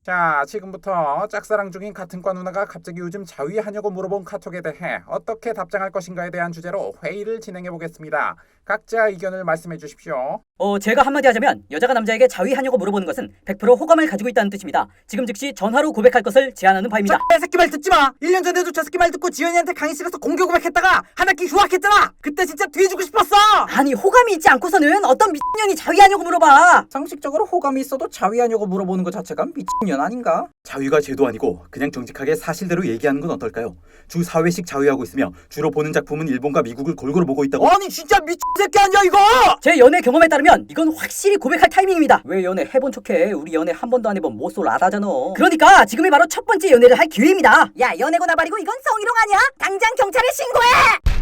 자, 지금부터 짝사랑 중인 같은 과 누나가 갑자기 요즘 자위하냐고 물어본 카톡에 대해 어떻게 답장할 것인가에 대한 주제로 회의를 진행해 보겠습니다. 각자 의견을 말씀해 주십시오. 제가 한마디 하자면 여자가 남자에게 자위하냐고 물어보는 것은 100% 호감을 가지고 있다는 뜻입니다. 지금 즉시 전화로 고백할 것을 제안하는 바입니다. 저 새끼 말 듣지 마. 1년 전에도 저 새끼 말 듣고 지연이한테 강의실에서 공개 고백했다가 한 학기 휴학했잖아. 그때 진짜 뒤지고 싶었어. 아니 호감이 있지 않고서는 어떤 미친년이 자위하냐고 물어봐. 상식적으로 호감이 있어도 자위하냐고 물어보는 것 자체가 미친년 아닌가? 자위가 죄도 아니고 그냥 정직하게 사실대로 얘기하는 건 어떨까요? 주 4회씩 자위하고 있으며 주로 보는 작품은 일본과 미국을 골고루 보고 있다고. 아니 진짜 미친 새끼 아니야 이거? 제 연애 경험에 따르면 이건 확실히 고백할 타이밍입니다. 왜 연애 해본 척해? 우리 연애 한 번도 안 해본 모쏠 라다잖아. 그러니까 지금이 바로 첫 번째 연애를 할 기회입니다. 야, 연애고 나발이고 이건 성희롱 아니야? 당장 경찰에 신고해!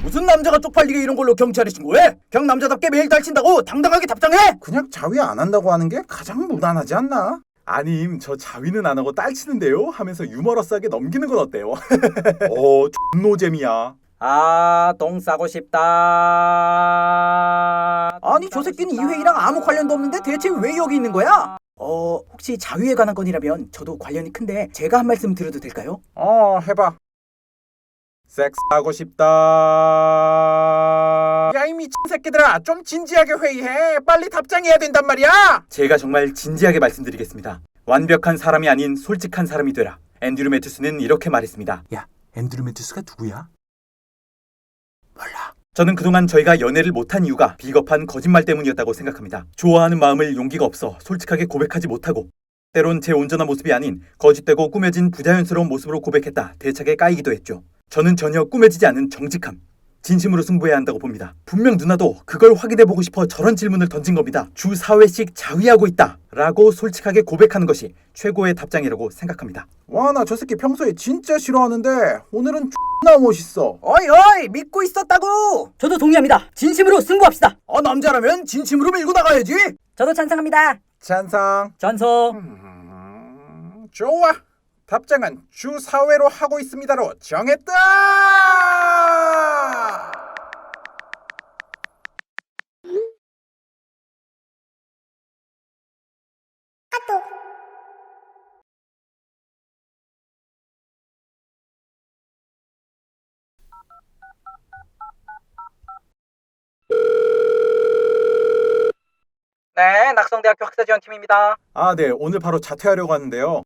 무슨 남자가 쪽팔리게 이런 걸로 경찰에 신고해? 그냥 남자답게 매일 달친다고 당당하게 답장해. 그냥 자위 안 한다고 하는 게 가장 무난하지 않나? 아님 저 자위는 안 하고 딸치는데요? 하면서 유머러스하게 넘기는 건 어때요? 존노잼이야. 똥 싸고 싶다. 아니 저 새끼는 이 회의랑 아무 관련도 없는데 대체 왜 여기 있는 거야? 혹시 자위에 관한 건이라면 저도 관련이 큰데 제가 한 말씀 드려도 될까요? 해봐. 섹스하고 싶다. 야, 이 미친 새끼들아, 좀 진지하게 회의해. 빨리 답장해야 된단 말이야. 제가 정말 진지하게 말씀드리겠습니다. 완벽한 사람이 아닌 솔직한 사람이 되라. 앤드류 매튜스는 이렇게 말했습니다. 야, 앤드류 매튜스가 누구야? 저는 그동안 저희가 연애를 못한 이유가 비겁한 거짓말 때문이었다고 생각합니다. 좋아하는 마음을 용기가 없어 솔직하게 고백하지 못하고 때론 제 온전한 모습이 아닌 거짓되고 꾸며진 부자연스러운 모습으로 고백했다 대차게 까이기도 했죠. 저는 전혀 꾸며지지 않은 정직함, 진심으로 승부해야 한다고 봅니다. 분명 누나도 그걸 확인해보고 싶어 저런 질문을 던진 겁니다. 주 4회씩 자위하고 있다 라고 솔직하게 고백하는 것이 최고의 답장이라고 생각합니다. 와, 나 저 새끼 평소에 진짜 싫어하는데 오늘은 존나 멋있어. 어이 믿고 있었다고. 저도 동의합니다. 진심으로 승부합시다. 남자라면 진심으로 밀고 나가야지. 저도 찬성합니다. 찬성. 좋아. 답장은 주 4회로 하고 있습니다로 정했다. 네, 낙성대학교 학사지원팀입니다. 네. 오늘 바로 자퇴하려고 하는데요.